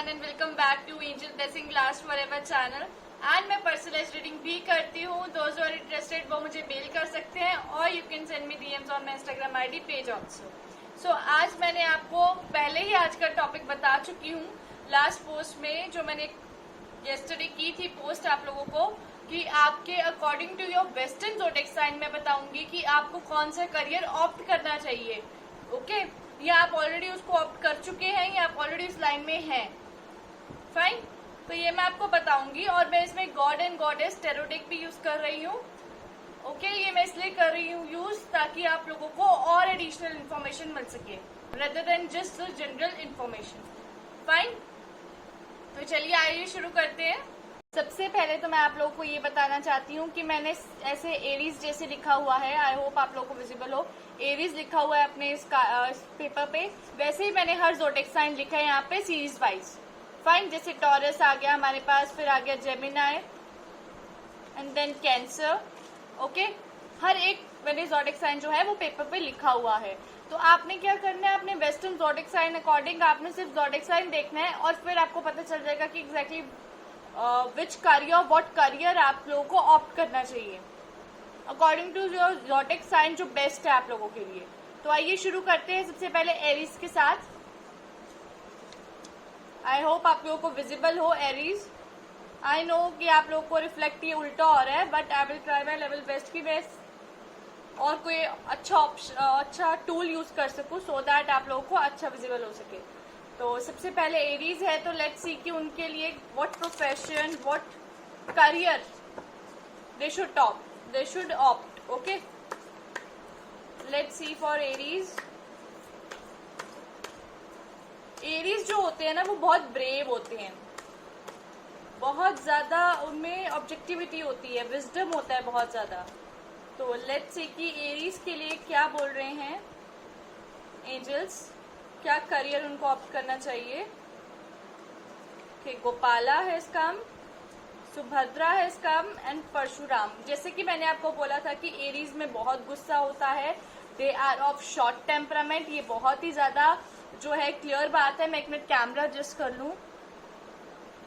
everyone and welcome back to Angel Blessing Last Forever channel। And मैं personalise reading भी करती हूँ। Those are interested वो मुझे मेल कर सकते हैं और you can send me DMs on my Instagram ID page also. So आज मैंने आपको पहले ही आज का टॉपिक बता चुकी हूँ लास्ट पोस्ट में, जो मैंने येस्टरडे की थी पोस्ट आप लोगों को, कि आपके according to your western zodiac sign में बताऊंगी कि आपको कौन सा करियर ऑप्ट करना चाहिए। ओके, या आप ऑलरेडी उसको ऑप्ट कर चुके हैं या आप ऑलरेडी उस लाइन में हैं। फाइन, तो ये मैं आपको बताऊंगी और मैं इसमें God and goddess tarot deck भी यूज कर रही हूँ। ओके, ये मैं इसलिए कर रही हूँ यूज ताकि आप लोगों को और एडिशनल इन्फॉर्मेशन मिल सके rather than just general information. Fine, तो चलिए आइए शुरू करते हैं। सबसे पहले तो मैं आप लोगों को ये बताना चाहती हूँ कि मैंने ऐसे एरीज जैसे लिखा हुआ है, आई होप आप लोगों को विजिबल हो, एरीज लिखा हुआ है अपने इस पेपर पे, वैसे ही मैंने हर ज़ोडिएक साइन लिखा है यहाँ पे सीरीज वाइज। फाइन, जैसे टॉरस आ गया हमारे पास, फिर आ गया Gemini and then Cancer. Okay, हर एक मैंने ज़ोडिएक साइन जो है वो पेपर पे लिखा हुआ है। तो आपने क्या करना है, अपने वेस्टर्न ज़ोडिएक साइन अकॉर्डिंग आपने सिर्फ ज़ोडिएक साइन देखना है और फिर आपको पता चल जाएगा कि exactly which career what career आप लोगों को ऑप्ट करना चाहिए according to your zodiac sign, जो बेस्ट है आप लोगों के लिए। तो आइए शुरू करते हैं सबसे पहले एरीज के साथ। आई होप आप लोगों को विजिबल हो एरीज। आई नो कि आप लोगों को रिफ्लेक्ट ये उल्टा हो रहा है, but I will try my level best कि मैं और कोई अच्छा टूल यूज कर सकूं सो दैट आप लोगों को अच्छा विजिबल हो सके। तो सबसे पहले एरीज है, तो लेट्स सी कि उनके लिए what profession what career they should opt. Okay, let's see for Aries. Aries जो होते हैं ना वो बहुत ब्रेव होते हैं, बहुत ज्यादा उनमें ऑब्जेक्टिविटी होती है, विजडम होता है बहुत ज्यादा। तो लेट्स सी कि एरीज के लिए क्या बोल रहे हैं एंजल्स, क्या करियर उनको ऑप्ट करना चाहिए। गोपाला है इसका, सुभद्रा है इसका एंड परशुराम। जैसे कि मैंने आपको बोला था कि एरीज में बहुत गुस्सा होता है, they are of short temperament. ये बहुत ही ज्यादा जो है क्लियर बात है। मैं एक मिनट कैमरा एडजस्ट कर लूं।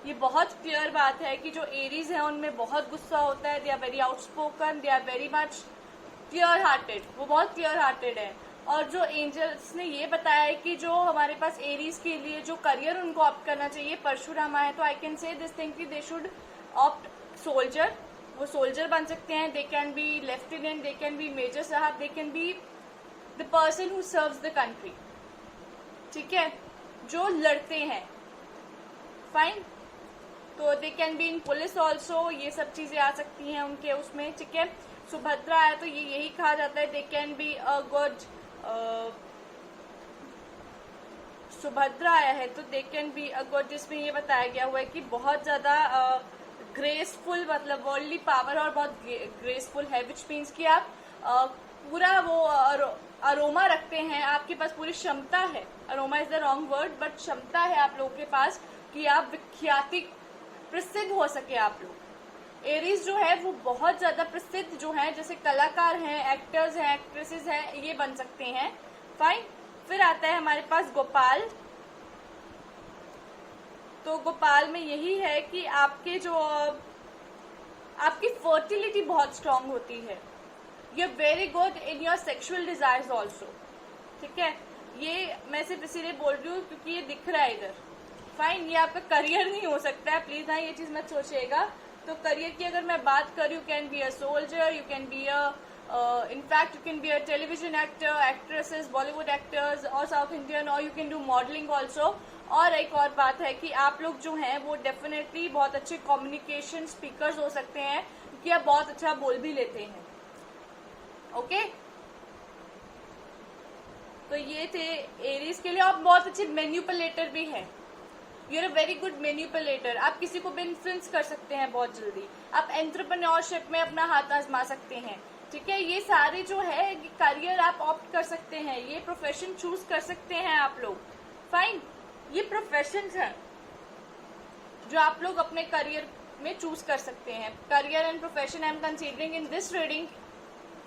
ये बहुत क्लियर बात है कि जो एरीज है उनमें बहुत गुस्सा होता है। They are very outspoken, they are very much clear hearted, वो बहुत क्लियर हार्टेड है। और जो एंजल्स ने ये बताया है कि जो हमारे पास एरीज के लिए जो करियर उनको ऑप्ट करना चाहिए परशुराम है, तो I can say this thing कि दे शुड ऑप्ट सोल्जर। वो सोल्जर बन सकते हैं, they can be lieutenant, they can be major साहब, they can be the person who serves the country. ठीक है, जो लड़ते हैं। फाइन, तो they can be in police also, ये सब चीजें आ सकती हैं उनके उसमें। ठीक है, सुभद्रा है तो ये यही कहा जाता है दे can be a good, Subhadra आया है तो they can be a good, जिसमें ये बताया गया हुआ है कि बहुत ज्यादा ग्रेसफुल, मतलब वर्ल्डली पावर और बहुत ग्रेसफुल है, विच मीन्स कि आप पूरा वो अरोमा रखते हैं, आपके पास पूरी क्षमता है। Aroma is the wrong word, but क्षमता है आप लोगों के पास कि आप विख्याति प्रसिद्ध हो सके आप लोग। एरीज जो है वो बहुत ज्यादा प्रसिद्ध जो है, जैसे कलाकार हैं, एक्टर्स हैं, एक्ट्रेसेस हैं, ये बन सकते हैं। फाइन, फिर आता है हमारे पास गोपाल। तो गोपाल में यही है कि आपके जो आपकी फर्टिलिटी बहुत स्ट्रांग होती है। You are very good in your sexual desires also. ठीक है, ये मैं सिर्फ इसीलिए बोल रही हूँ क्योंकि ये दिख रहा है इधर। फाइन, ये आपका करियर नहीं हो सकता है, प्लीज हाँ ये चीज मत सोचिएगा। तो करियर की अगर मैं बात करूँ, you can be a soldier, you can be a in fact you can be a television actor, actresses, Bollywood actors और साउथ इंडियन, और you can do modelling also. और एक और बात है कि आप लोग जो हैं वो डेफिनेटली बहुत अच्छे कम्युनिकेशन स्पीकर्स हो सकते हैं क्योंकि आप बहुत अच्छा बोल भी लेते हैं। ओके, तो ये थे एरीज के लिए। आप बहुत अच्छे मैन्युपुलेटर भी हैं, you are a very good manipulator. आप किसी को भी इन्फ्लुएंस कर सकते हैं बहुत जल्दी। आप एंटरप्रेन्योरशिप में अपना हाथ आजमा सकते हैं। ठीक है, ये सारे जो है करियर आप ऑप्ट कर सकते हैं, ये प्रोफेशन चूज कर सकते हैं आप लोग। फाइन, ये प्रोफेशंस हैं जो आप लोग अपने करियर में चूज कर सकते हैं। Career and profession I am considering in this reading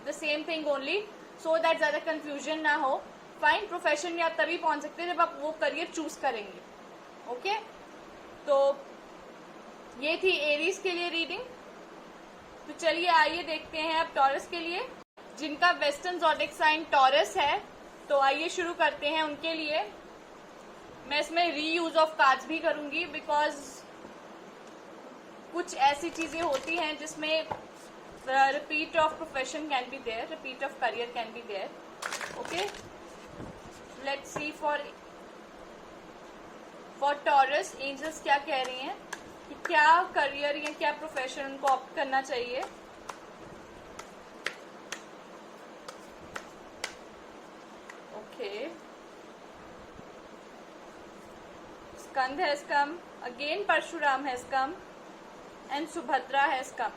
the same thing only, so that ज्यादा कंफ्यूजन ना हो। फाइन, प्रोफेशन में आप तभी पहुंच सकते हैं जब आप वो करियर चूज करेंगे। ओके, तो ये थी एरीज के लिए रीडिंग। तो चलिए आइए देखते हैं अब टॉरस के लिए, जिनका वेस्टर्न ज़ोडिएक साइन टॉरस है। तो आइए शुरू करते हैं उनके लिए। मैं इसमें रीयूज ऑफ कार्ड्स भी करूंगी, बिकॉज कुछ ऐसी चीजें होती हैं जिसमें repeat of profession can be there, repeat of career can be there. Okay, let's see for Taurus angels क्या कह रही हैं कि क्या करियर या क्या प्रोफेशन उनको ऑप्ट करना चाहिए। Okay, Skanda has come again, Parashuram has come and Subhadra has come.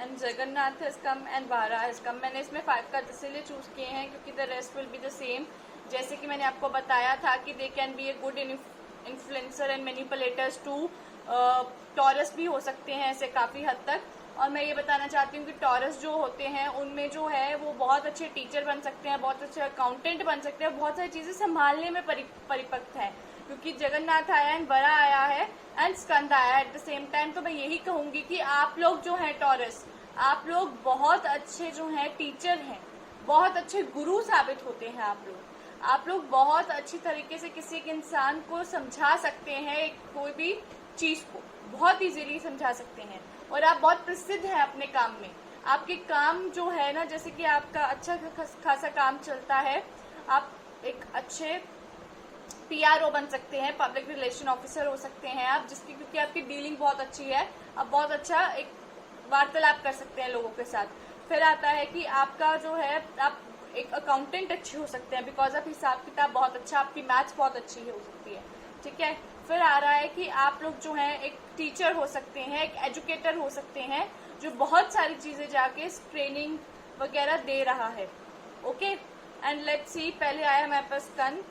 And Jagannath has come and Vara has come. मैंने इसमें 5 कार्ड इसीलिए चूज किए हैं क्योंकि the rest will be the same. जैसे कि मैंने आपको बताया था कि they can be a good influencer and manipulators too, Taurus भी हो सकते हैं ऐसे काफ़ी हद तक। और मैं ये बताना चाहती हूँ कि टॉरस जो होते हैं उनमें जो है वो बहुत अच्छे टीचर बन सकते हैं, बहुत अच्छे अकाउंटेंट बन सकते हैं, बहुत सारी चीज़ें संभालने में परिपक्व है, क्योंकि जगन्नाथ आया एंड वरा आया है एंड स्कंद आया एट द सेम टाइम। तो मैं यही कहूँगी कि आप लोग जो हैं टॉरस, आप लोग बहुत अच्छे जो हैं टीचर हैं, बहुत अच्छे गुरु साबित होते हैं। आप लोग बहुत अच्छी तरीके से किसी एक इंसान को समझा सकते हैं, कोई भी चीज़ को बहुत इजीली समझा सकते हैं। और आप बहुत प्रसिद्ध हैं अपने काम में। आपके काम जो है ना, जैसे कि आपका अच्छा खासा काम चलता है, आप एक अच्छे PRO बन सकते हैं, पब्लिक रिलेशन ऑफिसर हो सकते हैं आप, जिसकी क्योंकि आपकी डीलिंग बहुत अच्छी है, आप बहुत अच्छा एक वार्तालाप कर सकते हैं लोगों के साथ। फिर आता है कि आपका जो है, आप एक अकाउंटेंट अच्छे हो सकते हैं, बिकॉज आप हिसाब किताब बहुत अच्छा, आपकी मैथ्स बहुत अच्छी हो सकती है, ठीक है। फिर आ रहा है कि आप लोग जो हैं एक टीचर हो सकते हैं, एक एजुकेटर हो सकते हैं, जो बहुत सारी चीज़ें जाके ट्रेनिंग वगैरह दे रहा है। ओके, एंड लेट्स सी, पहले आया हमारे पास स्कंद,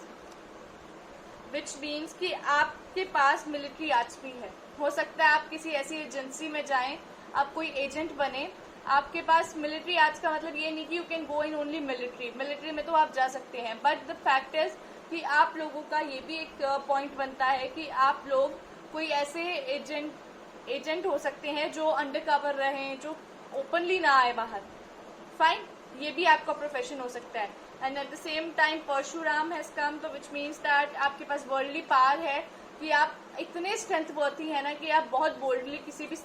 विच मीन्स कि आपके पास मिलिट्री आर्ट्स भी है। हो सकता है आप किसी ऐसी एजेंसी में जाएं, आप कोई एजेंट बने, आपके पास मिलिट्री आर्ट्स का मतलब ये नहीं कि you can go in only military में तो आप जा सकते हैं, बट द फैक्ट इज कि आप लोगों का ये भी एक पॉइंट बनता है कि आप लोग कोई ऐसे एजेंट हो सकते हैं जो अंडर कवर रहें, जो ओपनली ना आए बाहर। फाइन, ये भी आपका प्रोफेशन हो सकता है। And at the same time Parashuram has come, तो विच मीन्स दैट आपके पास वर्ल्डली पावर है कि आप इतने स्ट्रेंथ वर्थी है ना कि आप बहुत बोल्डली किसी भी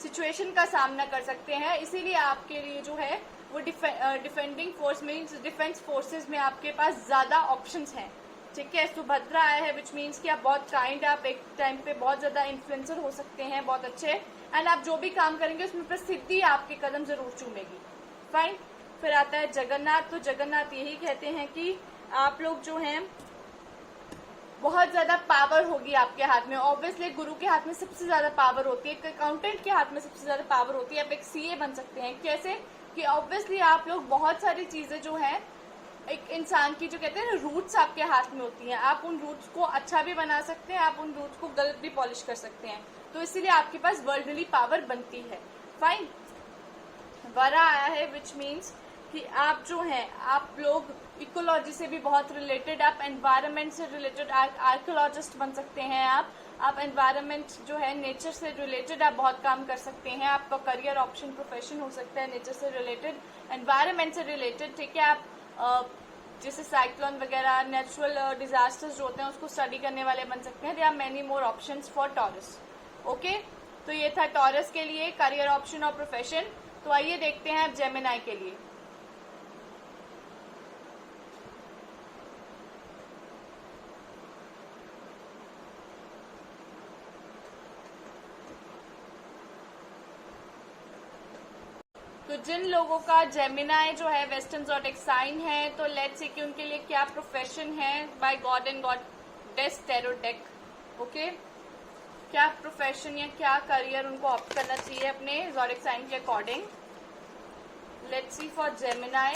सिचुएशन का सामना कर सकते हैं। इसीलिए आपके लिए जो है वो defending force means defence forces में आपके पास ज़्यादा ऑप्शंस हैं, ठीक है। सुभद्रा आया है विच मीन्स कि आप बहुत काइंड, आप एक टाइम पे बहुत ज़्यादा इन्फ्लुएंसर हो सकते हैं, बहुत अच्छे, एंड आप जो भी काम करेंगे उसमें प्रसिद्धि आपके कदम जरूर चूमेगी। फाइन, फिर आता है जगन्नाथ। तो जगन्नाथ यही कहते हैं कि आप लोग जो हैं बहुत ज़्यादा पावर होगी आपके हाथ में। ऑब्वियसली गुरु के हाथ में सबसे ज़्यादा पावर होती है, एक अकाउंटेंट के हाथ में सबसे ज़्यादा पावर होती है। आप एक CA बन सकते हैं। कैसे कि ऑब्वियसली आप लोग बहुत सारी चीज़ें जो हैं, एक इंसान की जो कहते हैं ना रूट्स आपके हाथ में होती हैं, आप उन रूट्स को अच्छा भी बना सकते हैं, आप उन रूट्स को गलत भी पॉलिश कर सकते हैं। तो इसीलिए आपके पास वर्ल्डली पावर बनती है। फाइन, वरा आया है विच मीन्स कि आप जो हैं, आप लोग इकोलॉजी से भी बहुत रिलेटेड, आप एनवायरनमेंट से रिलेटेड आर्कियोलॉजिस्ट बन सकते हैं। आप एनवायरनमेंट जो है, नेचर से रिलेटेड आप बहुत काम कर सकते हैं। आपका करियर ऑप्शन प्रोफेशन हो सकता है नेचर से रिलेटेड, एनवायरनमेंट से रिलेटेड, ठीक है। आप जैसे साइक्लोन वगैरह, नेचुरल डिजास्टर्स जो होते हैं उसको स्टडी करने वाले बन सकते हैं। There are many more options for Taurus. Okay, तो ये था टॉरस के लिए करियर ऑप्शन और प्रोफेशन। तो आइए देखते हैं अब जेमिनाई के लिए। तो जिन लोगों का जेमिनाई जो है वेस्टर्न ज़ोडिएक साइन है, तो लेट्स सी कि उनके लिए क्या प्रोफेशन है by god and goddess tarot deck. Okay, क्या प्रोफेशन या क्या करियर उनको ऑप्ट करना चाहिए अपने ज़ोडिएक साइन के according. Let's see for Gemini.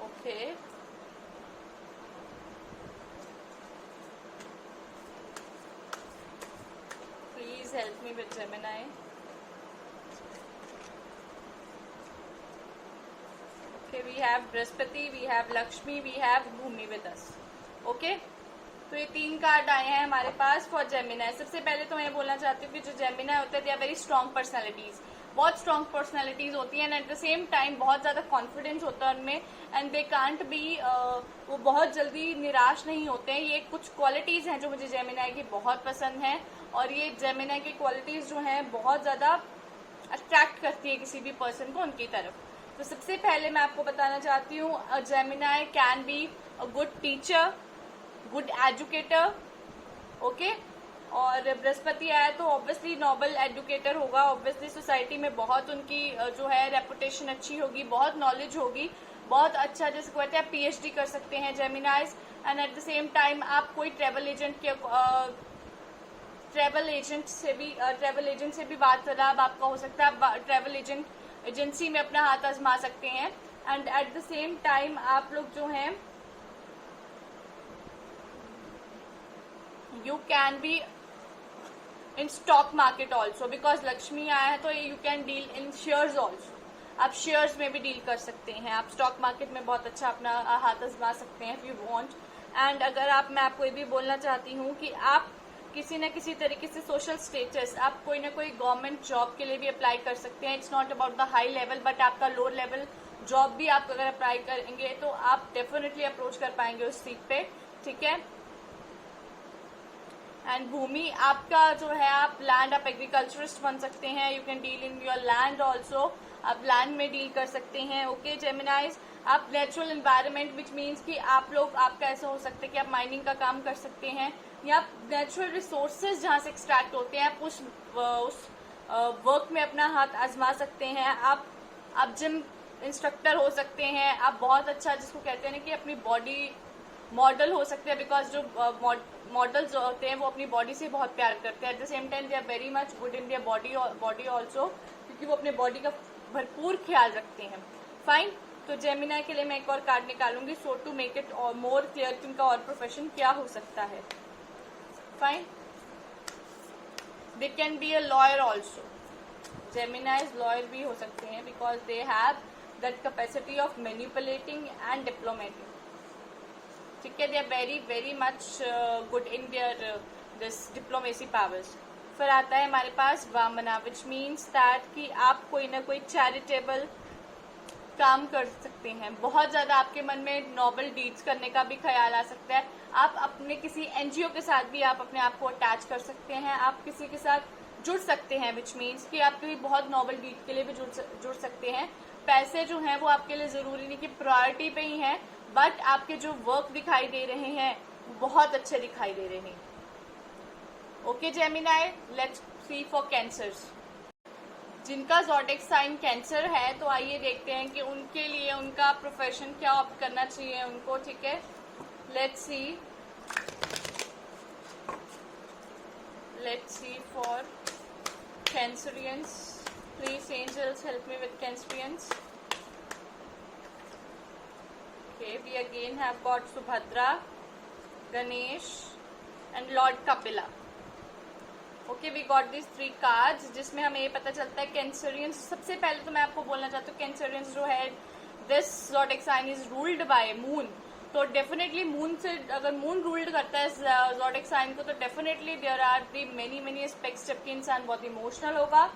Okay, angels help me with Gemini. Okay, we have Brihaspati, we have Lakshmi, we have Bhumi with us. Okay, तो ये 3 कार्ड आए हैं हमारे पास फॉर जेमिनाई. सबसे पहले तो मैं बोलना चाहती हूँ कि जो जेमिनाई होते हैं they are very strong personalities, बहुत स्ट्रॉन्ग पर्सनैलिटीज होती हैं, and at the same time बहुत ज़्यादा कॉन्फिडेंस होता है उनमें, एंड दे कांट बी, वो बहुत जल्दी निराश नहीं होते हैं. ये कुछ क्वालिटीज़ हैं जो मुझे जेमिनाई की बहुत पसंद हैं, और ये जेमिनाई की क्वालिटीज़ जो हैं बहुत ज़्यादा अट्रैक्ट करती है किसी भी पर्सन को उनकी तरफ. तो सबसे पहले मैं आपको बताना चाहती हूँ Gemini can be a good teacher, good educator. Okay, और बृहस्पति आया तो ऑब्वियसली नोबल एजुकेटर होगा. ऑब्वियसली सोसाइटी में बहुत उनकी जो है रेपुटेशन अच्छी होगी, बहुत नॉलेज होगी, बहुत अच्छा, जैसे कहते हैं PhD कर सकते हैं जेमिनाइज. And at the same time आप कोई ट्रेवल एजेंट से भी बात लाभ आपका हो सकता है. आप ट्रेवल एजेंसी में अपना हाथ आजमा सकते हैं. And at the same time आप लोग जो हैं you can be in stock market also, because Lakshmi आया है तो you can deal in shares also. आप शेयर्स में भी डील कर सकते हैं, आप स्टॉक मार्केट में बहुत अच्छा अपना हाथ आजमा सकते हैं इफ यू वांट. एंड अगर मैं आपको ये भी बोलना चाहती हूँ कि आप किसी न किसी तरीके से सोशल स्टेटस, आप कोई ना कोई गवर्नमेंट जॉब के लिए भी अप्लाई कर सकते हैं. It's not about the high level, but आपका लो लेवल जॉब भी आप अगर अप्लाई करेंगे तो आप डेफिनेटली अप्रोच कर पाएंगे उस सीट पे. ठीक है. एंड भूमि आपका जो है, आप लैंड, आप एग्रीकल्चरिस्ट बन सकते हैं. You can deal in your land also, आप लैंड में डील कर सकते हैं. ओके जेमिनाइज, आप नेचुरल एनवायरनमेंट विच मीन्स कि आप लोग, आपका ऐसा हो सकता है कि आप माइनिंग का काम कर सकते हैं, या आप नेचुरल रिसोर्सेज जहाँ से एक्सट्रैक्ट होते हैं आप उस वर्क में अपना हाथ आजमा सकते हैं. आप जिम इंस्ट्रक्टर हो सकते हैं. आप बहुत अच्छा, जिसको कहते हैं ना कि अपनी बॉडी मॉडल हो सकते हैं, बिकॉज जो मॉडल्स जो होते हैं वो अपनी बॉडी से बहुत प्यार करते हैं. At the same time they are very much good in their body also, क्योंकि वो अपने बॉडी का भरपूर ख्याल रखते हैं. फाइन. तो जेमिनाई के लिए मैं एक और कार्ड निकालूंगी, सो टू मेक इट और मोर क्लियर कि उनका और प्रोफेशन क्या हो सकता है. Fine. They can be a lawyer also. Geminis lawyer भी हो सकते हैं, because they have that capacity of manipulating and diplomating. ठीक है. They are very very much good in their this diplomacy powers. फिर आता है हमारे पास वामना, विच मीन्स दैट कि आप कोई ना कोई चैरिटेबल काम कर सकते हैं. बहुत ज़्यादा आपके मन में नोबल डीड्स करने का भी ख्याल आ सकता है. आप अपने किसी NGO के साथ भी आप अपने आप को अटैच कर सकते हैं. आप किसी के साथ जुड़ सकते हैं, विच मीन्स कि आप कोई बहुत नोबल डीड के लिए भी जुड़ सकते हैं. पैसे जो हैं वो आपके लिए ज़रूरी नहीं कि प्रायोरिटी पे ही हैं, बट आपके जो वर्क दिखाई दे रहे हैं वो बहुत अच्छे दिखाई दे रहे हैं. Okay Gemini, let's see for cancers. जिनका ज़ोडिएक साइन कैंसर है, तो आइए देखते हैं कि उनके लिए उनका प्रोफेशन क्या ऑप्ट करना चाहिए उनको. ठीक है. Let's see for Cancerians. Please angels help me with Cancerians. Okay, we again have got Subhadra, Ganesh and Lord Kapila. Okay, we got these 3 cards, जिसमें हमें ये पता चलता है कैंसरियंस. सबसे पहले तो मैं आपको बोलना चाहती हूँ कैंसरियंस जो है, this zodiac sign is ruled by moon. तो डेफिनेटली मून से, अगर मून रूल्ड करता है ज़ोडिएक साइन को, तो definitely there are the many aspects, जबकि इंसान बहुत इमोशनल होगा.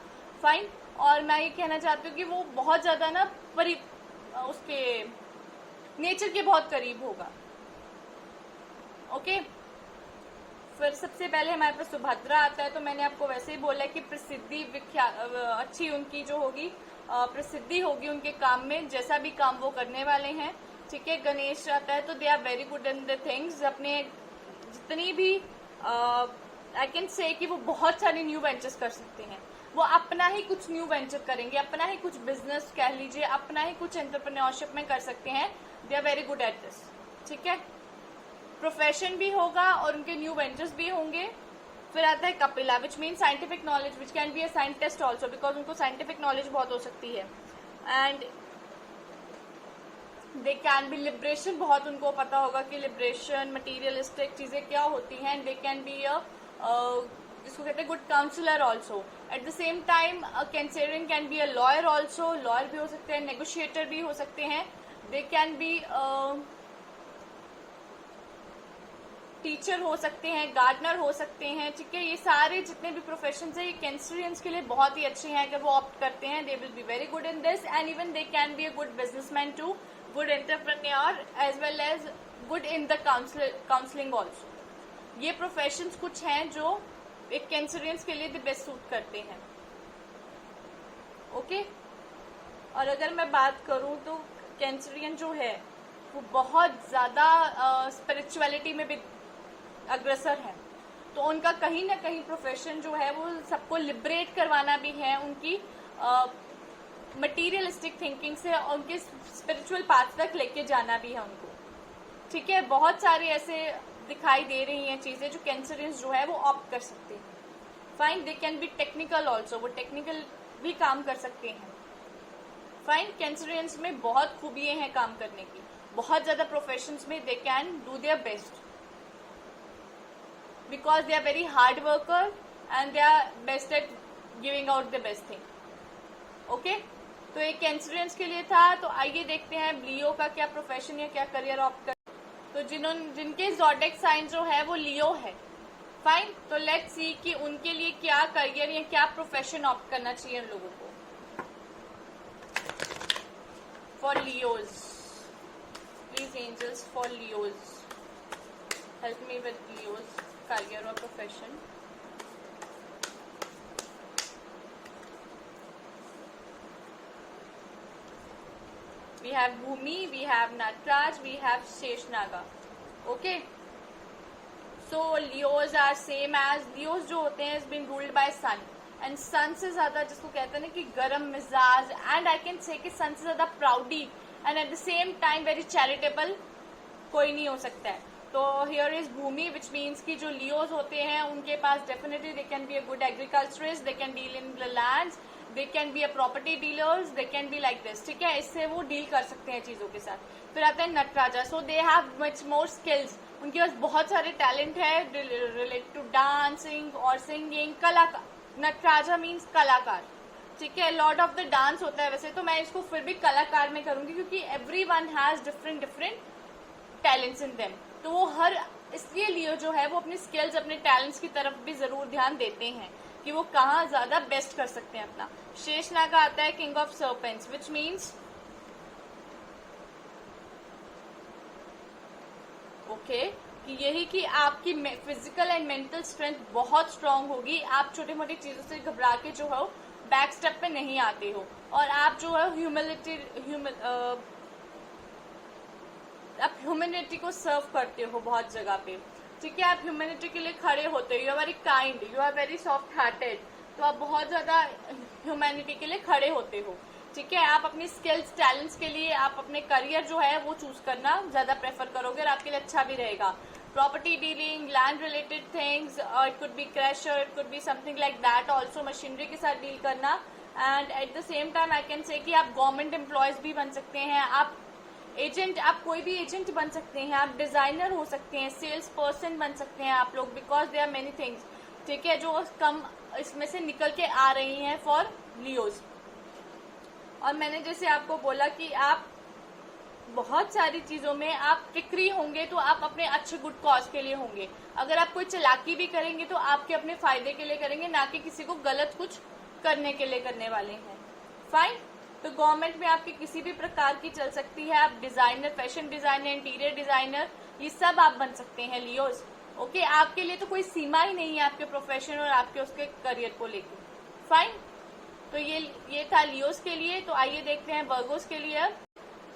फाइन. और मैं ये कहना चाहती हूँ कि वो बहुत ज़्यादा ना उसके नेचर के बहुत करीब होगा. ओके. फिर सबसे पहले हमारे पास सुभद्रा आता है, तो मैंने आपको वैसे ही बोला कि प्रसिद्धि अच्छी उनकी जो होगी, प्रसिद्धि होगी उनके काम में, जैसा भी काम वो करने वाले हैं. ठीक है. गणेश आता है तो they are very good in the things. अपने जितनी भी आई कैन से कि वो बहुत सारे न्यू वेंचर्स कर सकते हैं. वो अपना ही कुछ न्यू वेंचर करेंगे, अपना ही कुछ बिजनेस कह लीजिए, अपना ही कुछ एंटरप्रेन्योरशिप में कर सकते हैं. They are very good at this. ठीक है. प्रोफेशन भी होगा और उनके न्यू वेंचर्स भी होंगे. फिर आता है Kapila, which mean scientific knowledge, which can be a scientist also, because उनको साइंटिफिक नॉलेज बहुत हो सकती है. And they can B liberation, बहुत उनको पता होगा कि लिबरेशन, मटीरियलिस्टिक चीज़ें क्या होती हैं. And they can be a जिसको कहते हैं good counsellor also. At the same time Cancerian can be a lawyer also. Lawyer भी हो सकते हैं, नेगोशिएटर भी हो सकते हैं. दे कैन बी टीचर हो सकते हैं, गार्डनर हो सकते हैं. ठीक है, ये सारे जितने भी प्रोफेशन है ये कैंसरियंस के लिए बहुत ही अच्छे हैं. अगर वो ऑप्ट करते हैं, they will be very good in this, and even they can be a good businessman too, good entrepreneur, as well as good in the counselling also. ये प्रोफेशंस कुछ हैं जो एक कैंसरियंस के लिए द बेस्ट सूट करते हैं. ओके और अगर मैं बात करूं तो कैंसरियन जो है वो बहुत ज़्यादा स्पिरिचुअलिटी में भी अग्रसर है. तो उनका कहीं ना कहीं प्रोफेशन जो है वो सबको लिबरेट करवाना भी है उनकी मटीरियलिस्टिक थिंकिंग से, और उनके स्पिरिचुअल पाथ तक लेके जाना भी है उनको. ठीक है, बहुत सारे ऐसे दिखाई दे रही हैं चीज़ें जो कैंसरियंस जो है वो ऑप्ट कर सकते हैं. Fine, they can B technical also, वो टेक्निकल भी काम कर सकते हैं. फाइन, कैंसरियंस में बहुत खूबियाँ हैं काम करने की. बहुत ज़्यादा प्रोफेशंस में they can do their best because they are very hard worker and they are best at giving out the best thing. Okay, तो एक कैंसरियंस के लिए था. तो आइए देखते हैं लियो का क्या प्रोफेशन या क्या करियर ऑप्ट कर. तो जिनके ज़ोडिएक साइन जो है वो लियो है. फाइन, तो लेट्स सी कि उनके लिए क्या करियर या क्या प्रोफेशन ऑप्ट करना चाहिए उन लोगों को. For Leos, please angels, for Leos help me with Leos career और profession. We have Bhumi, we have Natraj, we have Sheshnaga. Okay. So Leos are same as Leos जो होते हैं is being ruled by Sun. And Sun से ज़्यादा जिसको कहते हैं ना कि गरम मिजाज, and I can say कि Sun से ज़्यादा प्राउडी and at the same time very charitable कोई नहीं हो सकता है. तो here is Bhumi, which means कि जो Leos होते हैं उनके पास definitely they can be a good agriculturist, they can deal in the lands, they can be a property dealers, they can be like this. ठीक है, इससे वो डील कर सकते हैं चीज़ों के साथ. फिर आता है Nataraja. So they have much more skills, उनके पास बहुत सारे टैलेंट है रिलेटेड टू डांसिंग और सिंगिंग. कलाकार, नटराजा मीन्स कलाकार. ठीक है, लॉर्ड ऑफ द डांस होता है वैसे, तो मैं इसको फिर भी कलाकार में करूंगी क्योंकि every one has different different talents in them. तो वो हर इसलिए लियो जो है वो अपनी स्किल्स, अपने टैलेंट्स की तरफ भी जरूर ध्यान देते हैं कि वो कहाँ ज्यादा बेस्ट कर सकते हैं अपना. शेषनाग आता है king of serpents, which means okay कि यही कि आपकी फिजिकल एंड मेंटल स्ट्रेंथ बहुत स्ट्रांग होगी. आप छोटी मोटी चीजों से घबरा के जो हो बैक स्टेप पे नहीं आते हो, और आप जो है आप ह्यूमैनिटी को सर्व करते हो बहुत जगह पे. ठीक है, आप ह्यूमैनिटी के लिए खड़े होते हो. You are very kind, you are very soft hearted. तो आप बहुत ज़्यादा ह्यूमैनिटी के लिए खड़े होते हो. ठीक है, आप अपनी स्किल्स टैलेंट्स के लिए आप अपने करियर जो है वो चूज करना ज़्यादा प्रेफर करोगे और आपके लिए अच्छा भी रहेगा. Property dealing, land related things, it could be crasher, it could be something like that also. Machinery के साथ डील करना. And at the same time I can say कि आप गवर्नमेंट एम्प्लॉयज भी बन सकते हैं. आप एजेंट, आप कोई भी एजेंट बन सकते हैं. आप डिजाइनर हो सकते हैं, सेल्स पर्सन बन सकते हैं आप लोग, because they are many things. ठीक है, जो कम इसमें से निकल के आ रही हैं फॉर लियोज. और मैंने जैसे आपको बोला कि आप बहुत सारी चीजों में आप ट्रिकरी होंगे तो आप अपने अच्छे गुड कॉज के लिए होंगे. अगर आप कोई चालाकी भी करेंगे तो आपके अपने फायदे के लिए करेंगे, ना कि किसी को गलत कुछ करने के लिए करने वाले हैं. फाइन, तो गवर्नमेंट में आपकी किसी भी प्रकार की चल सकती है. आप designer, fashion designer, interior designer, ये सब आप बन सकते हैं लियोज. ओके, आपके लिए तो कोई सीमा ही नहीं है आपके प्रोफेशन और आपके उसके करियर को लेकर. फाइन, तो ये था लियोज के लिए. तो आइए देखते हैं वर्गोस के लिए.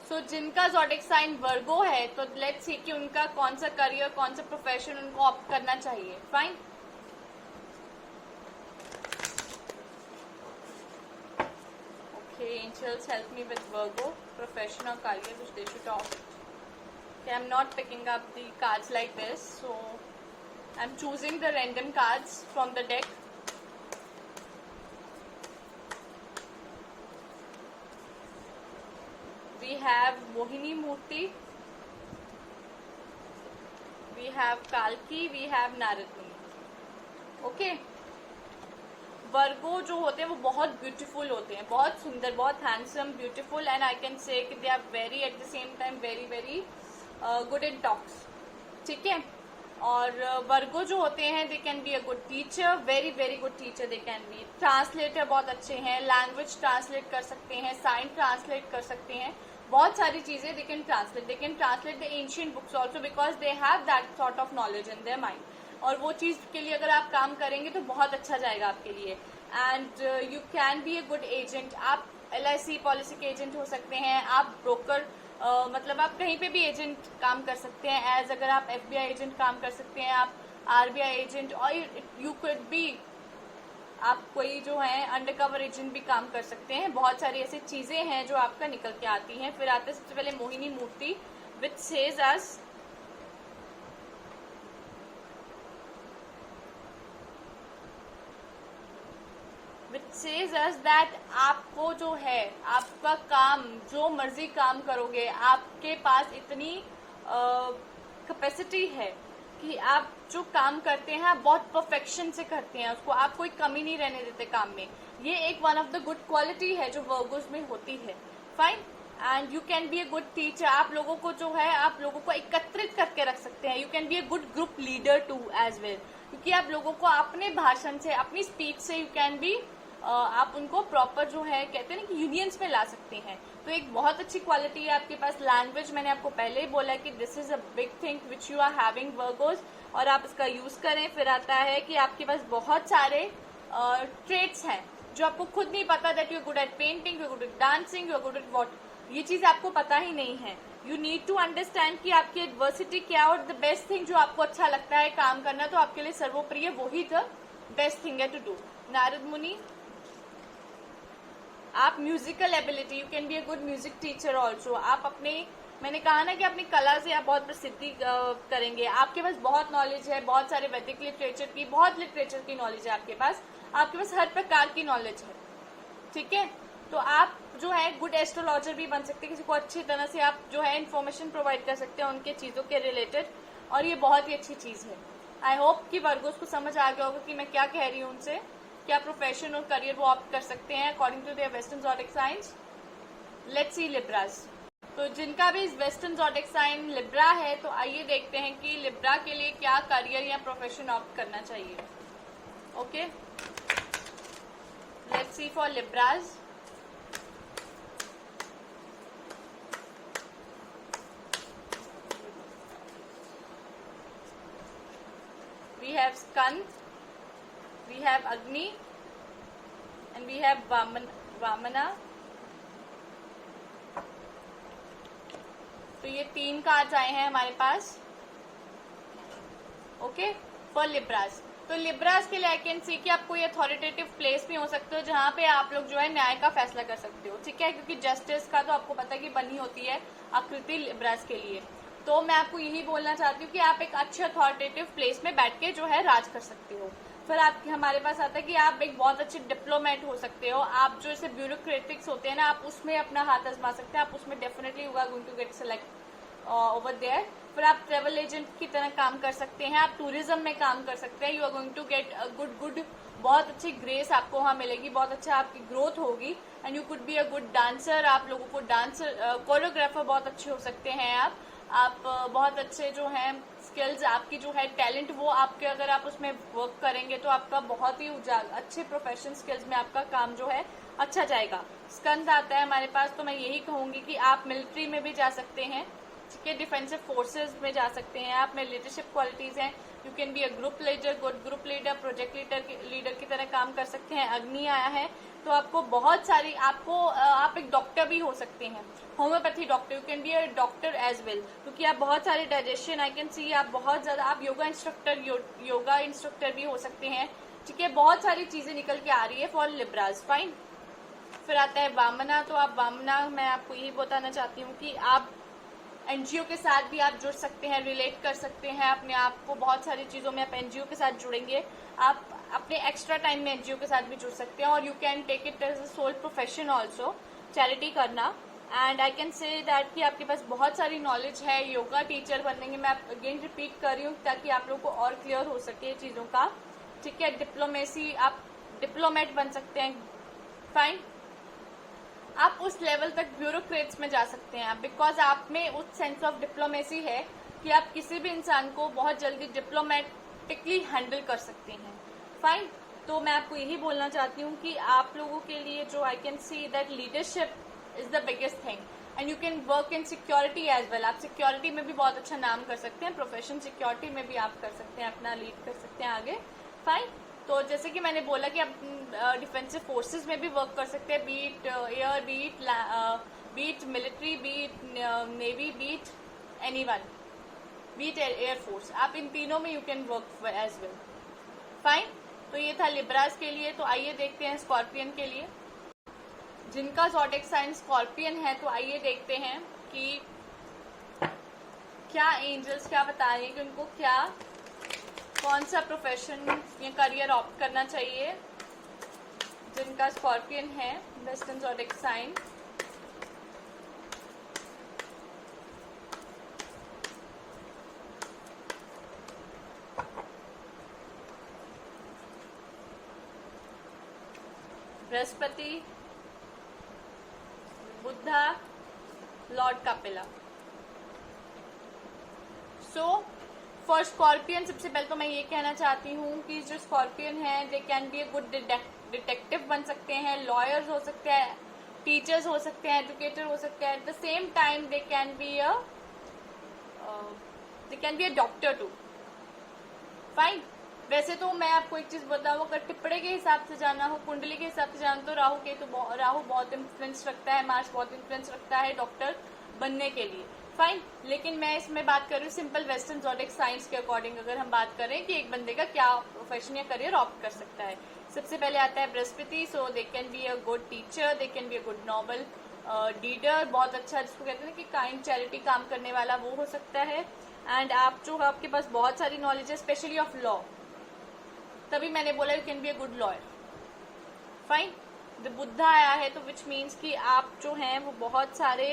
सो जिनका ज़ोडिएक साइन वर्गो है तो लेट्स सी कि उनका कौन सा करियर, कौन सा प्रोफेशन उनको ऑप्ट करना चाहिए. Fine, angels help me with Virgo profession or career which they should opt. Okay, I'm not picking up the cards like this, so I'm choosing the random cards from the deck. We have Mohini Murti, we have Kalki, we have Narad Muni. Okay, वर्गो जो होते हैं वो बहुत beautiful होते हैं, बहुत सुंदर, बहुत handsome, beautiful, and I can say कि they are very at the same time very very good in talks, ठीक है। और वर्गो जो होते हैं they can be a good teacher, very very good teacher they can be. Translator बहुत अच्छे हैं, लैंग्वेज ट्रांसलेट कर सकते हैं, साइंस ट्रांसलेट कर सकते हैं, बहुत सारी चीजें they can translate the ancient books also because they have that sort of knowledge in their mind. और वो चीज के लिए अगर आप काम करेंगे तो बहुत अच्छा जाएगा आपके लिए। And you can be a good agent, आप LIC पॉलिसी के एजेंट हो सकते हैं, आप ब्रोकर मतलब आप कहीं पे भी एजेंट काम कर सकते हैं, एज अगर आप FBI एजेंट काम कर सकते हैं, आप RBI एजेंट, और यू कुड बी आप कोई जो है अंडरकवर एजेंट भी काम कर सकते हैं। बहुत सारी ऐसी चीजें हैं जो आपका निकल के आती हैं। फिर आते सबसे पहले मोहिनी मूर्ति which says us says us that आपको जो है आपका काम, जो मर्जी काम करोगे, आपके पास इतनी कैपेसिटी है कि आप जो काम करते हैं आप बहुत परफेक्शन से करते हैं उसको, आप कोई कमी नहीं रहने देते काम में। ये एक one of the good quality है जो वर्गोस में होती है। Fine. And you can be a good teacher, आप लोगों को जो है आप लोगों को एकत्रित करके रख सकते हैं। You can be a good group leader too as well, क्योंकि आप लोगों को अपने भाषण से, अपनी स्पीच से यू कैन बी आप उनको प्रॉपर जो है कहते हैं ना कि यूनियंस में ला सकते हैं। तो एक बहुत अच्छी क्वालिटी है आपके पास। लैंग्वेज मैंने आपको पहले ही बोला कि this is a big thing which you are having Virgos, और आप इसका यूज करें। फिर आता है कि आपके पास बहुत सारे ट्रेट्स हैं जो आपको खुद नहीं पता, that you are good at painting, you are good at dancing, you are good at what, ये चीज आपको पता ही नहीं है। यू नीड टू अंडरस्टैंड कि आपकी एडवर्सिटी क्या, और द बेस्ट थिंग जो आपको अच्छा लगता है काम करना, तो आपके लिए सर्वोप्रिय वही द बेस्ट थिंग है टू डू। नारद मुनि, आप musical ability, you can be a good music teacher also. आप अपने, मैंने कहा ना कि अपनी कला से आप बहुत प्रसिद्धि करेंगे। आपके पास बहुत नॉलेज है, बहुत सारे वैदिक लिटरेचर की, बहुत लिटरेचर की नॉलेज है आपके पास हर प्रकार की नॉलेज है, ठीक है। तो आप जो है गुड एस्ट्रोलॉजर भी बन सकते हैं, किसी को अच्छी तरह से आप जो है इन्फॉर्मेशन प्रोवाइड कर सकते हैं उनके चीजों के रिलेटेड, और ये बहुत ही अच्छी चीज है। आई होप कि वर्गोस को समझ आ गया होगा कि मैं क्या कह रही हूँ उनसे, क्या प्रोफेशन और करियर वो ऑप्ट कर सकते हैं according to their western zodiac science. Let's see Libras. तो जिनका भी वेस्टर्न ज़ोडिक साइन लिब्रा है, तो आइए देखते हैं कि लिब्रा के लिए क्या करियर या प्रोफेशन ऑप्ट करना चाहिए। Okay, let's see for Libras. We have Skand, we have Agni, and we have Vamana. तो ये 3 कार्ड्स आए हैं हमारे पास। Okay, for Libras. तो लिब्रास के लिए आई कैन सी कि आप कोई अथॉरिटेटिव प्लेस में हो सकते हो जहां पे आप लोग जो है न्याय का फैसला कर सकते हो, ठीक है, क्योंकि जस्टिस का तो आपको पता है कि बनी होती है आकृति लिब्रास के लिए। तो मैं आपको यही बोलना चाहती हूँ कि आप एक अच्छे अथॉरिटेटिव प्लेस में बैठ के जो है राज कर सकते हो। फिर आपके हमारे पास आता है कि आप एक बहुत अच्छे डिप्लोमेट हो सकते हो। आप जो ऐसे ब्यूरोक्रेटिक्स होते हैं ना, आप उसमें अपना हाथ आजमा सकते हैं, आप उसमें definitely you are going to get select over there. फिर आप ट्रेवल एजेंट की तरह काम कर सकते हैं, आप टूरिज्म में काम कर सकते हैं, you are going to get good बहुत अच्छी ग्रेस आपको वहाँ मिलेगी, बहुत अच्छा आपकी ग्रोथ होगी। And you could be a good dancer, आप लोगों को डांसर कोरियोग्राफर बहुत अच्छे हो सकते हैं। आप बहुत अच्छे जो हैं स्किल्स, आपकी जो है टैलेंट, वो आपके अगर आप उसमें वर्क करेंगे तो आपका बहुत ही अच्छे प्रोफेशनल स्किल्स में आपका काम जो है अच्छा जाएगा। स्कंद आता है हमारे पास, तो मैं यही कहूंगी कि आप मिलिट्री में भी जा सकते हैं, ठीक है, डिफेंसिव फोर्सेज में जा सकते हैं, आप में लीडरशिप क्वालिटीज हैं। You can be a group leader, good group leader, project leader की तरह काम कर सकते हैं। अग्नि आया है, तो आपको बहुत सारी आप एक डॉक्टर भी हो सकते हैं, homeopathy doctor, you can be a doctor as well, क्योंकि आप बहुत सारे डाइजेशन आई कैन सी, आप बहुत ज्यादा, आप योगा इंस्ट्रक्टर भी हो सकते हैं, ठीक है। बहुत सारी चीजें निकल के आ रही है फॉर लिब्रास। फाइन। फिर आता है वामना। तो आप वामना, मैं आपको यही बताना चाहती हूँ कि आप एनजीओ के साथ भी आप जुड़ सकते हैं, रिलेट कर सकते हैं अपने आप को, बहुत सारी चीज़ों में आप एनजीओ के साथ जुड़ेंगे, आप अपने एक्स्ट्रा टाइम में एनजीओ के साथ भी जुड़ सकते हैं, और you can take it as a soul profession also, charity करना। And I can say that कि आपके पास बहुत सारी नॉलेज है योगा टीचर बनने की। मैं अगेन रिपीट कर रही हूँ ताकि आप लोग को और क्लियर हो सके चीज़ों का, ठीक है। डिप्लोमेसी, आप डिप्लोमेट बन सकते हैं, फाइन। आप उस लेवल तक ब्यूरोक्रेट्स में जा सकते हैं बिकॉज आप में उस सेंस ऑफ डिप्लोमेसी है कि आप किसी भी इंसान को बहुत जल्दी डिप्लोमेटिकली हैंडल कर सकते हैं, फाइन। तो मैं आपको यही बोलना चाहती हूँ कि आप लोगों के लिए जो I can see that leadership is the biggest thing and you can work in security as well. आप सिक्योरिटी में भी बहुत अच्छा नाम कर सकते हैं, प्रोफेशन सिक्योरिटी में भी आप कर सकते हैं, अपना लीड कर सकते हैं आगे, फाइन। तो जैसे कि मैंने बोला कि आप डिफेंसिव फोर्सेस में भी वर्क कर सकते हैं, be it air, be it military, be it navy, be it anyone, be it air force, आप इन तीनों में you can work as well, fine. तो ये था लिब्रास के लिए। तो आइए देखते हैं स्कॉर्पियन के लिए, जिनका ज़ोडिएक साइन स्कॉर्पियन है। तो आइए देखते हैं कि क्या एंजल्स क्या बता रहे हैं कि उनको क्या कौन सा प्रोफेशन या करियर ऑप्ट करना चाहिए, जिनका स्कॉर्पियन है, western zodiac sign. Brihaspati, Budha, lord Kapila. So for Scorpion सबसे पहले तो मैं ये कहना चाहती हूँ कि जो स्कॉर्पियन है दे can be a good detective बन सकते हैं, लॉयर्स हो सकते हैं, टीचर्स हो सकते हैं, एजुकेटर हो सकते हैं। At the same time they can be a doctor too, fine. वैसे तो मैं आपको एक चीज बताऊँ, अगर टिप्पणी के हिसाब से जाना हो, कुंडली के हिसाब से जाना, तो राहु बहुत इन्फ्लुएंस रखता है, मार्स बहुत इन्फ्लुएंस रखता है डॉक्टर बनने के लिए, फाइन। लेकिन मैं इसमें बात कर रही हूँ सिंपल वेस्टर्न ज़ोडिएक साइंस के अकॉर्डिंग। अगर हम बात करें कि एक बंदे का क्या प्रोफेशन या करियर ऑप्ट कर सकता है, सबसे पहले आता है Brihaspati. So they can be a good teacher, they can be a good noble leader, बहुत अच्छा जिसको कहते हैं कि काइंड चैरिटी काम करने वाला, वो हो सकता है। एंड आप जो आपके पास बहुत सारी नॉलेज है स्पेशली ऑफ लॉ, तभी मैंने बोला you can be a good lawyer, fine. The Buddha आया है तो विच मीन्स कि आप जो हैं वो बहुत सारे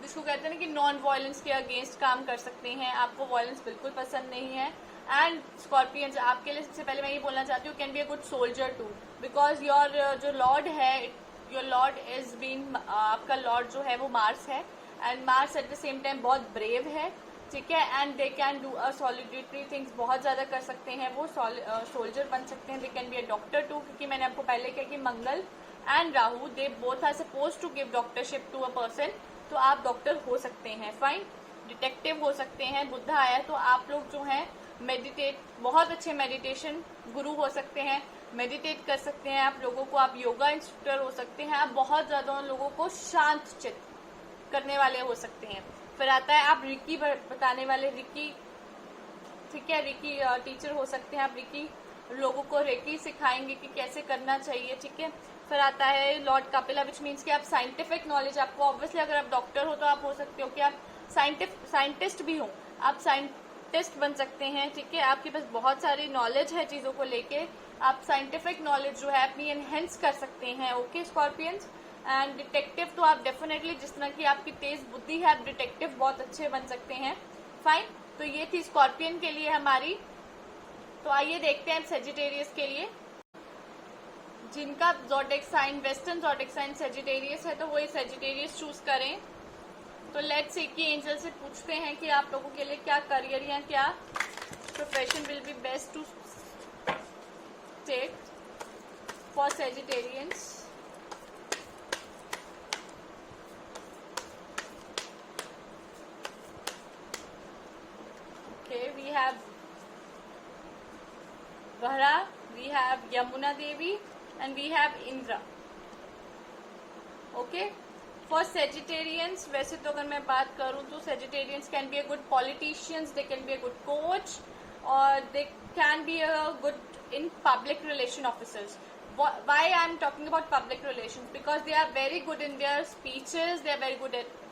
जिसको कहते हैं ना कि नॉन वायलेंस के अगेंस्ट काम कर सकते हैं, आपको वायलेंस बिल्कुल पसंद नहीं है। एंड स्कॉर्पियंस आपके लिए सबसे पहले मैं ये बोलना चाहती हूँ can be a good soldier too, because your जो लॉर्ड है, योर लॉर्ड इज बीन, आपका लॉर्ड जो है वो मार्स है, and Mars at the same time बहुत ब्रेव है, ठीक है। And they can do a solidarity things, बहुत ज़्यादा कर सकते हैं वो, सोल्जर बन सकते हैं। They can be a doctor too, क्योंकि मैंने आपको पहले कहा कि Mangal and Rahu they both are suppose to give doctorship to a person, तो आप डॉक्टर हो सकते हैं, फाइन। डिटेक्टिव हो सकते हैं। बुद्धा आया तो आप लोग जो हैं बहुत अच्छे मेडिटेशन गुरु हो सकते हैं, मेडिटेट कर सकते हैं आप लोगों को, आप योगा इंस्ट्रक्टर हो सकते हैं, आप बहुत ज़्यादा लोगों को शांत चित्त करने वाले हो सकते हैं। फिर आता है आप रिकी बताने वाले, रिकी, ठीक है, रिकी टीचर हो सकते हैं आप, रिकी लोगों को रेकी सिखाएंगे कि कैसे करना चाहिए, ठीक है। फिर आता है लॉर्ड कपिला विच मीन्स कि आप साइंटिफिक नॉलेज, आपको ऑब्वियसली अगर आप डॉक्टर हो तो आप हो सकते हो कि आप साइंटिस्ट भी हो, आप साइंटिस्ट बन सकते हैं, ठीक है। आपके पास बहुत सारी नॉलेज है चीज़ों को लेके, आप साइंटिफिक नॉलेज जो है अपनी एनहेंस कर सकते हैं, ओके स्कॉर्पियंस। एंड डिटेक्टिव तो आप डेफिनेटली, जिस तरह की आपकी तेज बुद्धि है, आप डिटेक्टिव बहुत अच्छे बन सकते हैं, फाइन। तो ये थी स्कॉर्पियन के लिए हमारी। तो आइए देखते हैं सेजिटेरियस के लिए, जिनका zodiac sign, western zodiac sign Sagittarius है, तो वही सेजिटेरियस चूज करें। तो लेट्स सी कि एंजल से पूछते हैं कि आप लोगों के लिए क्या करियर या क्या profession will be best to take for Sagittarians. Okay, we have Vahra, we have Yamuna Devi, and we have Indra. Okay, for Sagittarians, वैसे तो अगर मैं बात करूँ तो Sagittarians can be a good politicians, they can be a good coach, or they can be a good in public relation officers. Why I am talking about public relations? Because they are very good in their speeches, they are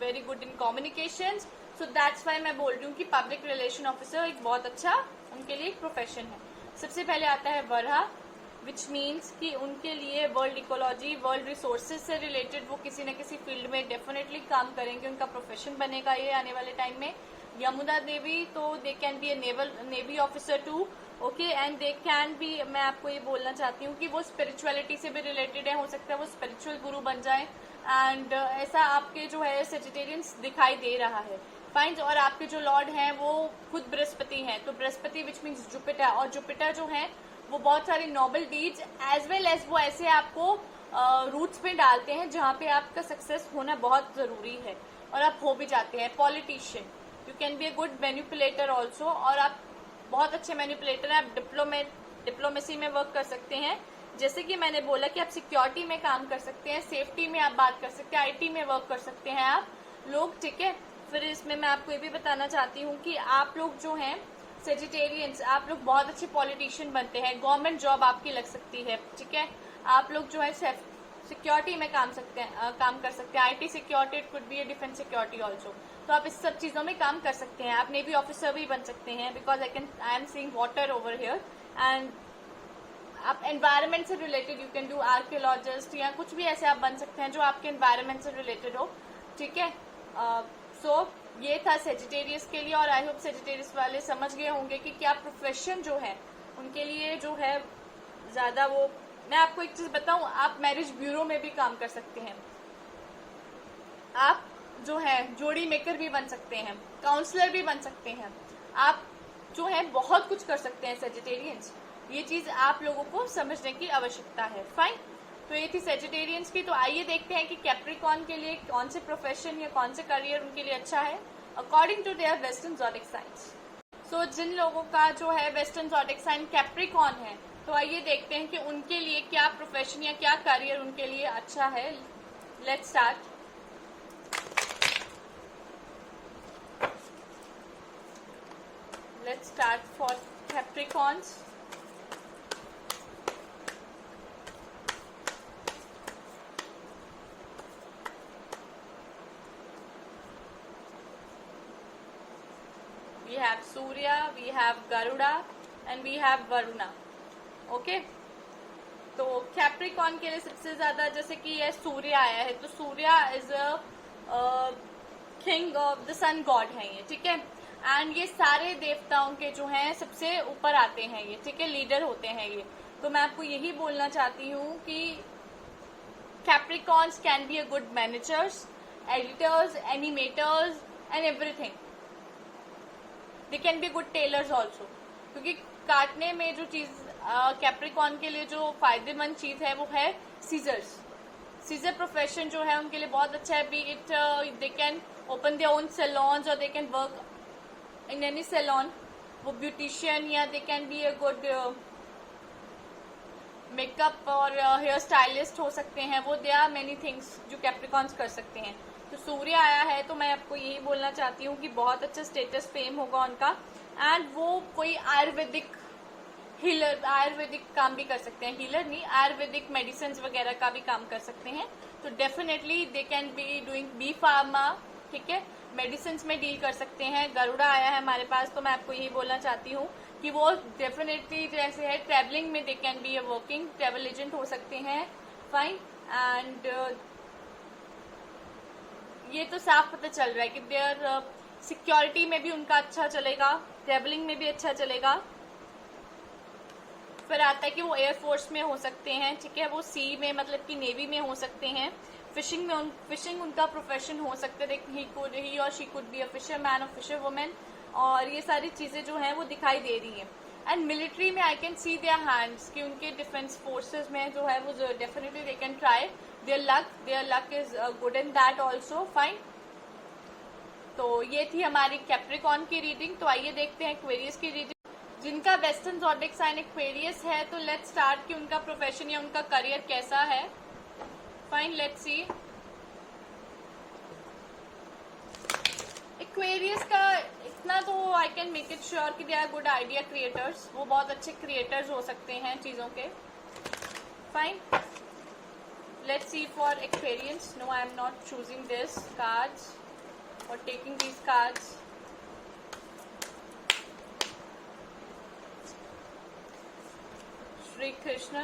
very good in communications. So that's why मैं बोल रही हूँ कि public relation officer एक बहुत अच्छा उनके लिए एक प्रोफेशन है। सबसे पहले आता है वरहा, विच मीन्स कि उनके लिए वर्ल्ड इकोलॉजी, वर्ल्ड रिसोर्सेज से रिलेटेड वो किसी न किसी फील्ड में डेफिनेटली काम करेंगे, उनका प्रोफेशन बनेगा ये आने वाले टाइम में। यमुना देवी, तो they can be a navy officer too, okay, and they can be, मैं आपको ये बोलना चाहती हूँ कि वो स्पिरिचुअलिटी से भी रिलेटेड है, हो सकता है वो स्पिरिचुअल गुरु बन जाए, एंड ऐसा आपके जो है सेजिटेरियंस दिखाई दे रहा है, फाइन। और आपके जो लॉर्ड हैं वो खुद बृहस्पति हैं, तो बृहस्पति विच मीन्स जुपिटर, और जुपिटर जो है वो बहुत सारी noble deeds as well as वो ऐसे आपको रूट्स में डालते हैं जहाँ पे आपका सक्सेस होना बहुत ज़रूरी है, और आप हो भी जाते हैं। Politician, you can be a good manipulator also, और आप बहुत अच्छे मैनिपुलेटर हैं। आप डिप्लोमेसी में वर्क कर सकते हैं, जैसे कि मैंने बोला कि आप सिक्योरिटी में काम कर सकते हैं, सेफ्टी में आप बात कर सकते हैं, आईटी में वर्क कर सकते हैं आप लोग, ठीक है। फिर इसमें मैं आपको ये भी बताना चाहती हूँ कि आप लोग जो हैं सेजिटेरियंस, आप लोग बहुत अच्छे पॉलिटिशियन बनते हैं, गवर्नमेंट जॉब आपकी लग सकती है, ठीक है। आप लोग जो है सिक्योरिटी में काम कर सकते हैं, IT security, it could be A defence security also, तो आप इस सब चीज़ों में काम कर सकते हैं। आप नेवी ऑफिसर भी बन सकते हैं, because I am seeing water over here, and आप एनवायरनमेंट से related you can do archaeologist, या कुछ भी ऐसे आप बन सकते हैं जो आपके एनवायरनमेंट से रिलेटेड हो, ठीक है। सो ये था सेजिटेरियस के लिए, और आई होप सेजिटेरियस वाले समझ गए होंगे कि क्या प्रोफेशन जो है उनके लिए जो है ज़्यादा वो। मैं आपको एक चीज़ बताऊं, आप मैरिज ब्यूरो में भी काम कर सकते हैं, आप जो है जोड़ी मेकर भी बन सकते हैं, काउंसलर भी बन सकते हैं, आप जो है बहुत कुछ कर सकते हैं सेजिटेरियंस। ये चीज़ आप लोगों को समझने की आवश्यकता है, फाइन। तो ये थी सेजिटेरियंस की। तो आइए देखते हैं कि कैप्रिकॉर्न के लिए कौन से प्रोफेशन या कौन से करियर उनके लिए अच्छा है according to their western zodiac science. So जिन लोगों का जो है वेस्टर्न ज़ोडिक साइन कैप्रिकॉर्न है, तो आइए देखते हैं कि उनके लिए क्या प्रोफेशन या क्या करियर उनके लिए अच्छा है। Let's start. Let's start for Capricorns. We have Surya, we have Garuda, and we have Varuna. Okay? तो कैप्रिकॉर्न के लिए सबसे ज्यादा, जैसे कि ये सूर्य आया है, तो Surya is a king of the sun god है ये, ठीक है। एंड ये सारे देवताओं के जो हैं सबसे ऊपर आते हैं ये, ठीक है, लीडर होते हैं ये। तो मैं आपको यही बोलना चाहती हूँ कि Capricorns can be a good managers, editors, animators and everything. They can be good tailors also, क्योंकि काटने में जो चीज कैप्रिकॉर्न के लिए जो फायदेमंद चीज है वो है सीजर्स। सीजर प्रोफेशन जो है उनके लिए बहुत अच्छा है। Be it they can open their own salons, और they can work in any salon, वो ब्यूटिशियन, या they can be a good makeup और हेयर स्टाइलिस्ट हो सकते हैं। वो दे आर मेनी थिंग्स जो कैप्रिकॉर्न्स कर सकते हैं। तो सूर्य आया है, तो मैं आपको यही बोलना चाहती हूँ कि बहुत अच्छा स्टेटस फेम होगा उनका, एंड वो कोई आयुर्वेदिक हीलर, आयुर्वेदिक काम भी कर सकते हैं, हीलर नहीं, आयुर्वेदिक मेडिसिन वगैरह का भी काम कर सकते हैं। तो definitely they can be doing B pharma, ठीक है, मेडिसिन में डील कर सकते हैं। गरुड़ा आया है हमारे पास, तो मैं आपको यही बोलना चाहती हूँ कि वो डेफिनेटली जैसे है ट्रैवलिंग में they can be a working travel agent हो सकते हैं, फाइन। एंड ये तो साफ पता चल रहा है कि देयर सिक्योरिटी में भी उनका अच्छा चलेगा, ट्रैवलिंग में भी अच्छा चलेगा। फिर आता है कि वो एयरफोर्स में हो सकते हैं, ठीक है, वो सी में मतलब कि नेवी में हो सकते हैं, फिशिंग में फिशिंग उनका प्रोफेशन हो सकता है, ही और she could be a fisherman और फिशर वुमेन, और ये सारी चीज़ें जो हैं वो दिखाई दे रही हैं। एंड मिलिट्री में I can see their hands कि उनके डिफेंस फोर्सेस में जो है वो definitely they can try their luck is good in that also, fine. तो ये थी हमारी कैप्रिकॉर्न की रीडिंग। तो आइए देखते हैं एक्वेरियस की रीडिंग। जिनका वेस्टर्न ज़ोडिक साइन एक्वेरियस है, तो लेट्स स्टार्ट कि उनका प्रोफेशन या उनका करियर कैसा है, फाइन, लेट्स सी। एक्वेरियस का इतना तो I can make it sure कि they are good idea creators, वो बहुत अच्छे क्रिएटर्स हो सकते हैं चीज़ों के, fine. Let's see for Aquarians. No, I am not choosing this cards और taking these cards. Shri Krishna.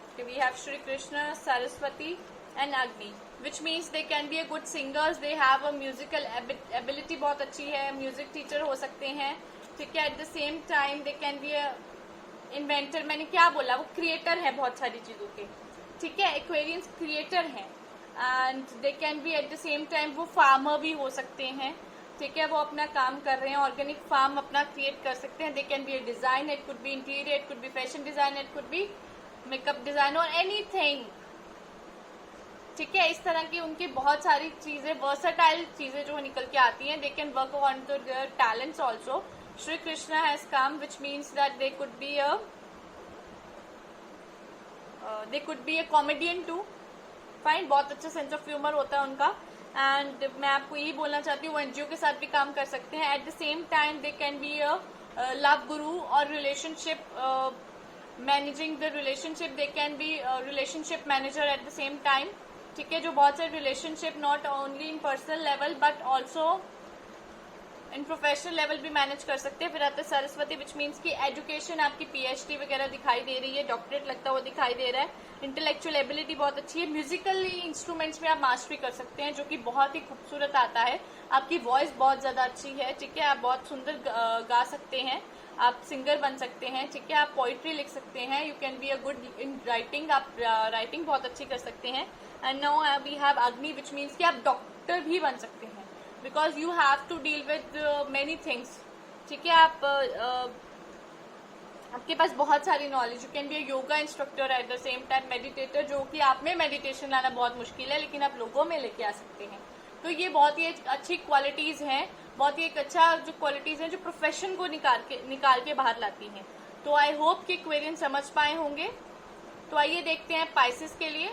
Okay, we have Shri Krishna, Saraswati and Agni. Which means they can be a good singers, they have a musical ability बहुत अच्छी है, music teacher हो सकते हैं, ठीक है। Eight the same time they can be a inventor, मैंने क्या बोला, वो क्रिएटर है बहुत सारी चीज़ों के, ठीक है। एक्वेरियंस क्रिएटर हैं, and they can B eight the same time वो फार्मर भी हो सकते हैं, ठीक है। वो अपना काम कर रहे हैं, ऑर्गेनिक फार्म अपना क्रिएट कर सकते हैं। They can be a design, it could be interior, it could be fashion design, it could be makeup design और एनीथिंग, ठीक है। इस तरह की उनकी बहुत सारी चीज़ें, वर्सटाइल चीज़ें जो निकल के आती हैं। They can work on to their talents also. Shri Krishna has come, which means that they could be a comedian too, fine, बहुत अच्छा सेंस ऑफ ह्यूमर होता है उनका। एंड मैं आपको यही बोलना चाहती हूँ, वो एनजीओ के साथ भी काम कर सकते हैं। At the same time they can be a love गुरु और relationship managing the relationship, they can B relationship manager eight the same time, ठीक है। जो बहुत सारे relationship not only in personal level but also in professional level भी manage कर सकते हैं। फिर आते हैं सरस्वती, विच मीन्स की एजुकेशन आपकी पीएचडी वगैरह दिखाई दे रही है, डॉक्टरेट लगता हुआ दिखाई दे रहा है। इंटेलेक्चुअल एबिलिटी बहुत अच्छी है, म्यूजिकली इंस्ट्रूमेंट्स में आप मास्टरी कर सकते हैं, जो कि बहुत ही खूबसूरत आता है। आपकी वॉइस बहुत ज़्यादा अच्छी है, ठीक है। आप बहुत सुंदर गा सकते हैं, आप सिंगर बन सकते हैं, ठीक है। आप पोइट्री लिख सकते हैं, you can be a good in writing, आप राइटिंग बहुत अच्छी कर सकते हैं। एंड नाउ वी हैव अग्नि, विच मीन्स कि आप डॉक्टर भी बन सकते हैं, because you have to deal with many things, ठीक है। आप आपके पास बहुत सारी knowledge, you can be a yoga instructor at the same time meditator, जो कि आप में मेडिटेशन लाना बहुत मुश्किल है लेकिन आप लोगों में लेके आ सकते हैं। तो ये बहुत ही अच्छी क्वालिटीज़ हैं, बहुत ही एक अच्छा जो क्वालिटीज़ हैं जो प्रोफेशन को निकाल के बाहर लाती हैं। तो आई होप कि एक्वेरियन समझ पाए होंगे। तो आइए देखते हैं पाइसेस के लिए।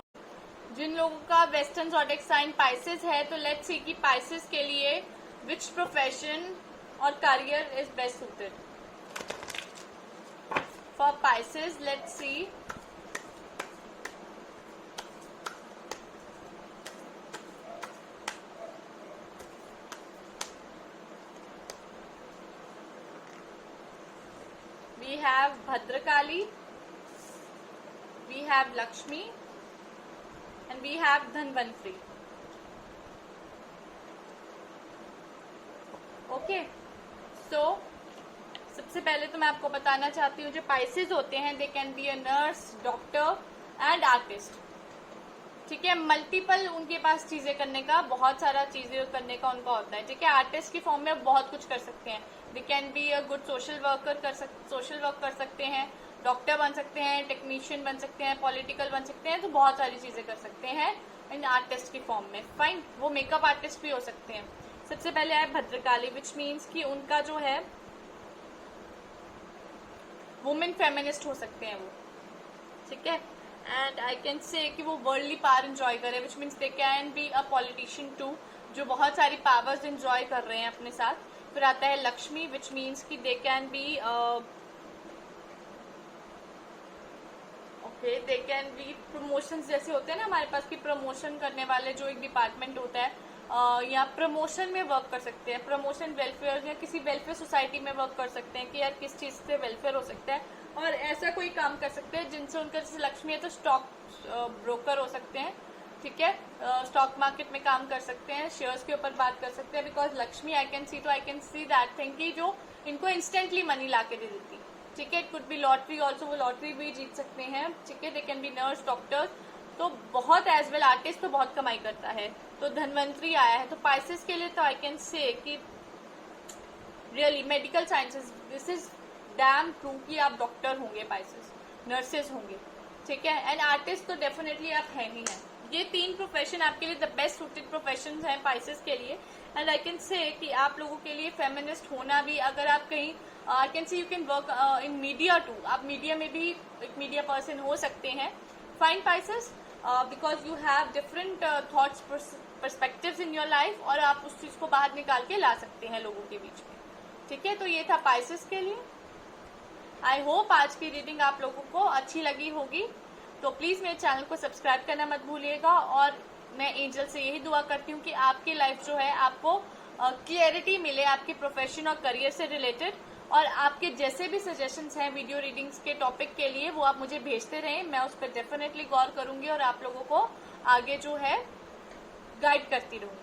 जिन लोगों का वेस्टर्न ज़ोडिएक साइन पाइसेस है, तो लेट्स सी कि पाइसेस के लिए विच प्रोफेशन और career is best suited for Pisces. Let's see, we have Bhadrakali, we have Lakshmi and we have Dhanvantri. Okay, so सबसे पहले तो मैं आपको बताना चाहती हूँ जो पाइसेस होते हैं, they can be a nurse, doctor and artist, ठीक है। मल्टीपल उनके पास चीज़ें करने का, बहुत सारा चीज़ें करने का उनका होता है, ठीक है। आर्टिस्ट की फॉर्म में बहुत कुछ कर सकते हैं। They can be a good social work कर सकते हैं, डॉक्टर बन सकते हैं, टेक्नीशियन बन सकते हैं, पॉलिटिकल बन सकते हैं, तो बहुत सारी चीज़ें कर सकते हैं इन आर्टिस्ट की फॉर्म में, फाइन। वो मेकअप आर्टिस्ट भी हो सकते हैं। सबसे पहले आए भद्रकाली, विच मीन्स कि उनका जो है वुमेन फेमिनिस्ट हो सकते हैं वो, ठीक है। एंड आई कैन से कि वो वर्ल्डली पावर इंजॉय करे, which means they can be a politician too, जो बहुत सारी पावर्स इंजॉय कर रहे हैं अपने साथ। फिर आता है लक्ष्मी, विच मीन्स कि they can B they can B promotions जैसे होते हैं ना हमारे पास की प्रमोशन करने वाले जो एक डिपार्टमेंट होता है, या प्रमोशन में वर्क कर सकते हैं, प्रमोशन वेलफेयर या किसी वेलफेयर सोसाइटी में वर्क कर सकते हैं कि यार किस चीज़ से वेलफेयर हो सकता है, और ऐसा कोई काम कर सकते हैं जिनसे उनका, जैसे लक्ष्मी है तो स्टॉक ब्रोकर हो सकते हैं, ठीक है। स्टॉक मार्केट में काम कर सकते हैं, शेयर्स के ऊपर बात कर सकते हैं, because Lakshmi I can see that thing कि जो इनको इंस्टेंटली मनी ला के दे देती, ठीक है। It could be lottery also, वो लॉटरी भी जीत सकते हैं, ठीक है। दे कैन बी नर्स, डॉक्टर्स, तो बहुत एज वेल आर्टिस्ट तो बहुत कमाई करता है। तो धनवंतरी आया है, तो पाइसेस के लिए तो आई कैन से कि really medical sciences, this is damn true कि आप डॉक्टर होंगे, पाइसेस नर्सेज होंगे, ठीक है। एंड आर्टिस्ट तो डेफिनेटली आप हैं ही हैं। ये तीन प्रोफेशन आपके लिए द बेस्ट सूटेड प्रोफेशन हैं पाइसेस के लिए। एंड आई कैन से कि आप लोगों के लिए फेमिनिस्ट होना भी, अगर आप कहीं I can say you can work in media too, आप मीडिया में भी एक मीडिया पर्सन हो सकते हैं, fine pieces, because you have different thoughts, perspectives in your life, और आप उस चीज़ को बाहर निकाल के ला सकते हैं लोगों के बीच में, ठीक है। तो ये था पाइसेस के लिए। आई होप आज की रीडिंग आप लोगों को अच्छी लगी होगी। तो प्लीज़ मेरे चैनल को सब्सक्राइब करना मत भूलिएगा, और मैं एंजल से यही दुआ करती हूँ कि आपकी लाइफ जो है आपको क्लियरिटी मिले आपके प्रोफेशन और करियर से रिलेटेड, और आपके जैसे भी सजेशंस हैं वीडियो रीडिंग्स के टॉपिक के लिए वो आप मुझे भेजते रहें, मैं उस पर डेफिनेटली गौर करूँगी और आप लोगों को आगे जो है गाइड करती रहूंगी।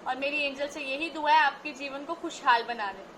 और मेरी एंजल से यही दुआ है आपके जीवन को खुशहाल बना दे।